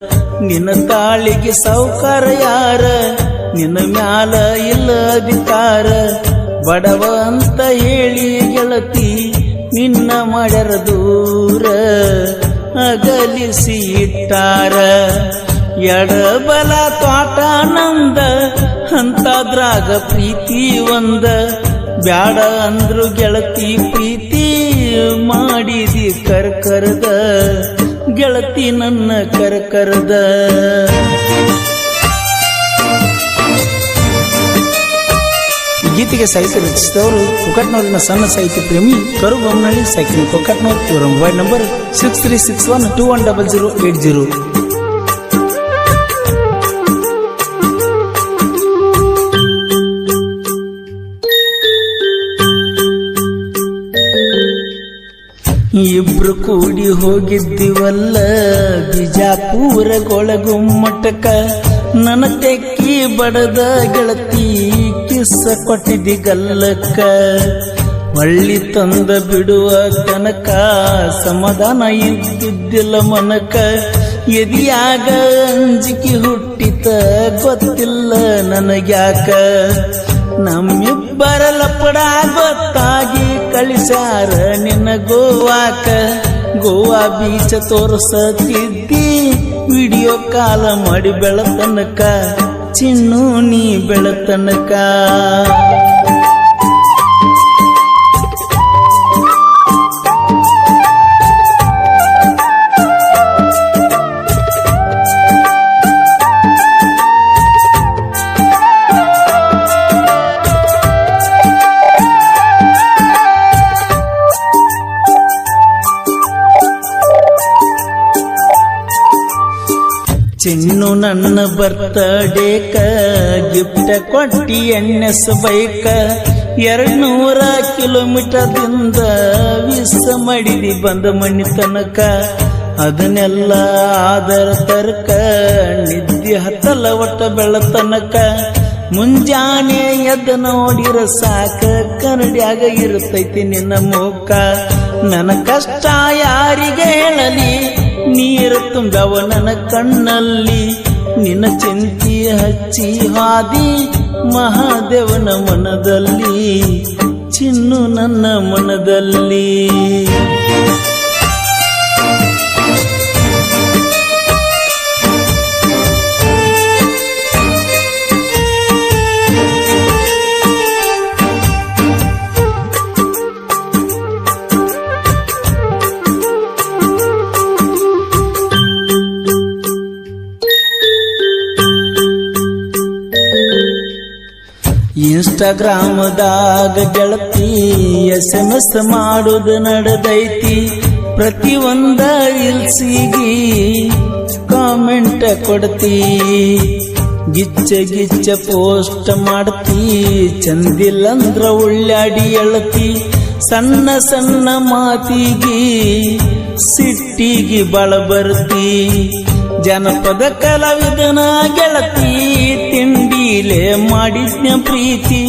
ನಿನ್ನ ತಾಳಿಗೆ ಸೌಕಾರ ಯಾರ, ನಿನ್ನ ಮ್ಯಾಲ ಇಲ್ಲ ಅಧಿಕಾರ. ಬಡವ ಅಂತ ಹೇಳಿ ಗೆಳತಿ ನಿನ್ನ ಮಾಡ್ಯಾರ ದೂರ, ಅಗಲಿಸಿ ಇಟ್ಟಾರ. ಎಡಬಲ ತ್ವಾಟ ನಂದ ಅಂತಾದ್ರಾಗ ಪ್ರೀತಿ ಒಂದ, ಬ್ಯಾಡ ಅಂದ್ರು ಗೆಳತಿ ಪ್ರೀತಿ ಮಾಡಿದಿ ಕರ್ಕರದ, ಗೆಳತಿ ನನ್ನ ಕರ್ಕರದ. ಗೀತೆಗೆ ಸಾಹಿತ್ಯ ರಚಿಸಿದವರು ಕೊಕ್ಕಟ್ನೂರಿನ ಸಣ್ಣ ಸಾಹಿತ್ಯ ಪ್ರೇಮಿ ಕರುಬೊಮ್ಮನಹಳ್ಳಿ ಸೈಕಲ್ ಕೊಕ್ಕಟ್ನೂರ್. ಇವರ ಮೊಬೈಲ್ ನಂಬರ್ 6361210080. ಇಬ್ರು ಕೂಡಿ ಹೋಗಿದ್ದೀವಲ್ಲ ಬಿಜಾಪುರ ಗೊಳಗುಮ್ಮಟಕ, ನನ್ನ ತೆಕ್ಕಿ ಬಡದ ಗೆಳತಿ ಕಿಸ್ಸ ಕೊಟ್ಟಿದ್ದಿ ಗಲ್ಲಕ್ಕ. ಒಳ್ಳಿ ತಂದ ಬಿಡುವ ತನಕ ಸಮಾಧಾನ ಇದ್ದಿದ್ದಿಲ್ಲ ಮನಕ, ಎದಿಯಾಗ ಅಂಜಿಕೆ ಹುಟ್ಟಿತ ಗೊತ್ತಿಲ್ಲ ನನಗ್ಯಾಕ. ನಮ್ಮಿಬ್ಬರ ಲಪಡ ಗೊತ್ತಾಗಿ ಕಳಿಸ್ಯಾರ ನಿನ್ನ ಗೋವಾಕ, ಗೋವಾ ಬೀಚ ತೋರಿಸತಿದ್ದಿ ವಿಡಿಯೋ ಕಾಲ ಮಾಡಿ ಬೆಳತನಕ, ಚಿನ್ನು ನೀ ಬೆಳತನಕ. ಚಿನ್ನು ನನ್ನ ಬರ್ತಡೇಕ ಗಿಫ್ಟ್ ಕೊಟ್ಟಿ ಎನ್ನೆಸ್ ಬೈಕ, 200 ಕಿಲೋಮೀಟರ್ದಿಂದ ವಿಸ ಮಾಡಿದಿ ಬಂದ ಮಣ್ಣಿ ತನಕ. ಅದನ್ನೆಲ್ಲ ಆದರ ತರ್ಕ ನಿದ್ದೆ ಹತ್ತಲ ಒಟ್ಟ ಬೆಳತನಕ. ಮುಂಜಾನೆ ಎದ್ದ ನೋಡಿರ ಸಾಕ ಕನ್ನಡಿಯಾಗ ಇರುತ್ತೈತಿ ನಿನ್ನ ಮುಖ. ನನ್ನ ಕಷ್ಟ ಯಾರಿಗೆ ಹೇಳಲಿ, ನೀರು ತುಂಬವ ನನ್ನ ಕಣ್ಣಲ್ಲಿ. ನಿನ್ನ ಚಿಂತಿ ಹಚ್ಚಿ ಹಾದಿ ಮಹಾದೇವನ ಮನದಲ್ಲಿ, ಚಿನ್ನು ನನ್ನ ಮನದಲ್ಲಿ. ಇನ್ಸ್ಟಾಗ್ರಾಮದಾಗ ಗೆಳತಿ SMS ಮಾಡುದು ನಡೆದೈತಿ, ಪ್ರತಿಯೊಂದ ರೀಲ್ಸಿಗಿ ಕಾಮೆಂಟ್ ಕೊಡ್ತಿ. ಗಿಚ್ಚ ಗಿಚ್ಚ ಪೋಸ್ಟ್ ಮಾಡ್ತಿ, ಚಂದಿಲ್ಲಂದ್ರ ಉಳ್ಳಾಡಿ ಎಳತಿ. ಸಣ್ಣ ಸಣ್ಣ ಮಾತಿಗಿ ಸಿಟ್ಟಿಗಿ ಬಳ ಬರ್ತಿ. ಜನಪದ ಕಲಾವಿದನ ಗೆಳತಿ ತಿಂಡಿಲೆ ಮಾಡಿದ್ನ ಪ್ರೀತಿ.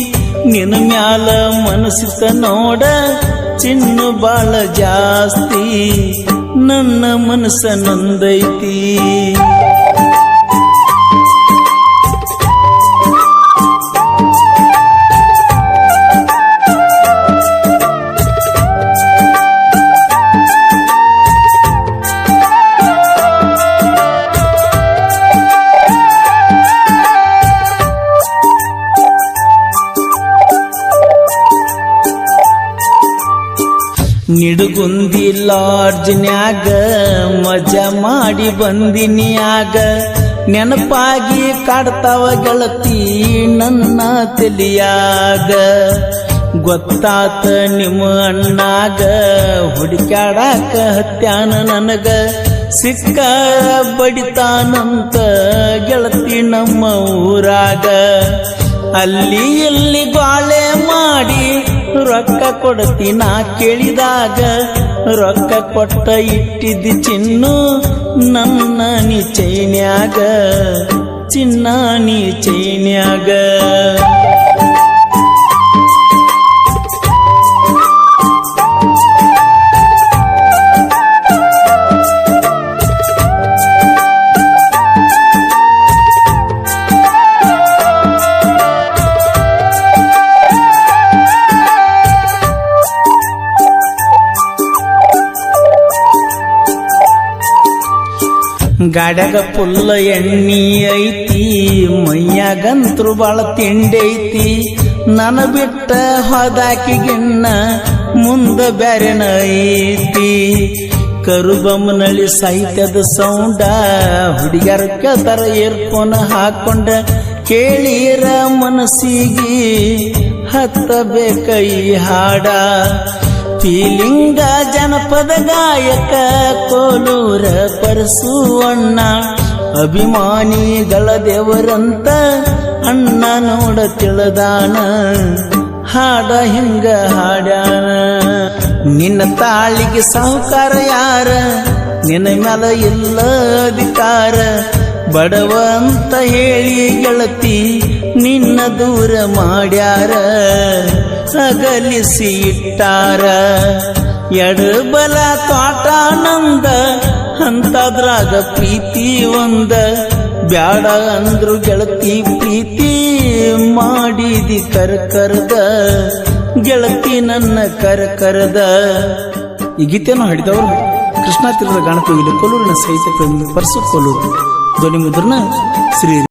ನಿನ್ನ ಮ್ಯಾಲ ಮನಸ್ಸಿತ ನೋಡ ಚಿನ್ನು ಬಾಳ ಜಾಸ್ತಿ, ನನ್ನ ಮನಸ್ಸ ನೊಂದೈತಿ. ನಿಡುಗುಂದಿ ಲಾಡ್ಜ್ನ್ಯಾಗ ಮಜಾ ಮಾಡಿ ಬಂದಿನಿಯಾಗ, ನೆನಪಾಗಿ ಕಾಡ್ತಾವ ಗೆಳತಿ ನನ್ನ ತಲಿಯಾಗ. ಗೊತ್ತಾತ ನಿಮ್ಮ ಅಣ್ಣಾಗ ಹುಡುಕ್ಯಾಡಾಕ ಹತ್ಯಾನ ನನಗ, ಸಿಕ್ಕ ಬಡಿತಾನಂತ ಗೆಳತಿ ನಮ್ಮ ಊರಾಗ. ಅಲ್ಲಿ ಇಲ್ಲಿ ಬಾಳೆ ಮಾಡಿ ರೊಕ್ಕ ಕೊಡ್ತಿ ನಾ ಕೇಳಿದಾಗ, ರೊಕ್ಕ ಕೊಟ್ಟ ಇಟ್ಟಿದ್ದಿ ಚಿನ್ನು ನನ್ನ ನೀ ಚೈನ್ಯಾಗ, ಚಿನ್ನ ನೀ ಚೈನ್ಯಾಗ. ಗಾಡ್ಯಾಗ ಪುಲ್ಲ ಎಣ್ಣಿ ಐತಿ, ಮೈಯಾಗಂತ್ರು ಬಾಳ ತಿಂಡಿ ಐತಿ. ನನ ಬಿಟ್ಟ ಹೋದಾಕಿಗಿನ್ನ ಮುಂದ ಬ್ಯಾರೆನ ಐತಿ. ಕರುಬಮ್ಮನಳ್ಳಿ ಸಾಹಿತ್ಯದ ಸೌಂಡ ಹುಡುಗ್ಯಾರ ಕೇಳ್ತಾರ ಏರ್ಫೋನ್ ಹಾಕೊಂಡ. ಕೇಳಿರ ಮನಸ್ಸಿಗೆ ಹತ್ತಬೇಕ ಈ ಹಾಡ. ಫೀಲಿಂಗ ಜನಪದ ಗಾಯಕ ಕೋಲೂರ ಪರಸುವಣ್ಣ. ಅಭಿಮಾನಿಗಳ ದೇವರಂತ ಅಣ್ಣ ನೋಡ ತಿಳದಾನ. ಹಾಡ ಹಿಂಗ ಹಾಡ್ಯಾನ. ನಿನ್ನ ತಾಳಿಗೆ ಸಾಹುಕಾರ ಯಾರ, ನಿನ್ನ ಮ್ಯಾಲ ಇಲ್ಲ ಅಧಿಕಾರ. ಬಡವ ಅಂತ ಹೇಳಿ ಗೆಳತಿ ನಿನ್ನ ದೂರ ಮಾಡ್ಯಾರ, ಅಗಲಿಸಿ ಇಟ್ಟಾರ. ಎಡಬಲ ತೋಟಾನಂದ ಅಂತದ್ರಾಗ ಪ್ರೀತಿ ಒಂದ. ಬ್ಯಾಡ ಅಂದ್ರು ಗೆಳತಿ ಪ್ರೀತಿ ಮಾಡಿದಿ ಕರ್ಕರ್ದ. ಗೆಳತಿ ನನ್ನ ಕರ್ಕರ್ದ. ಈ ಗೀತೆಯನ್ನು ಹಾಡಿದವರು ಕೃಷ್ಣಾ ತೀರದ ಗಾಣಕೋಗಿಲೆ, ಕೊಲ್ಲೂರಿನ ಸಾಹಿತ್ಯ ಪ್ರೇಮಿ ಪರಸು ಕೊಲ್ಲೂರು. ಧ್ವನಿ ಮುದ್ರಣ ಶ್ರೀ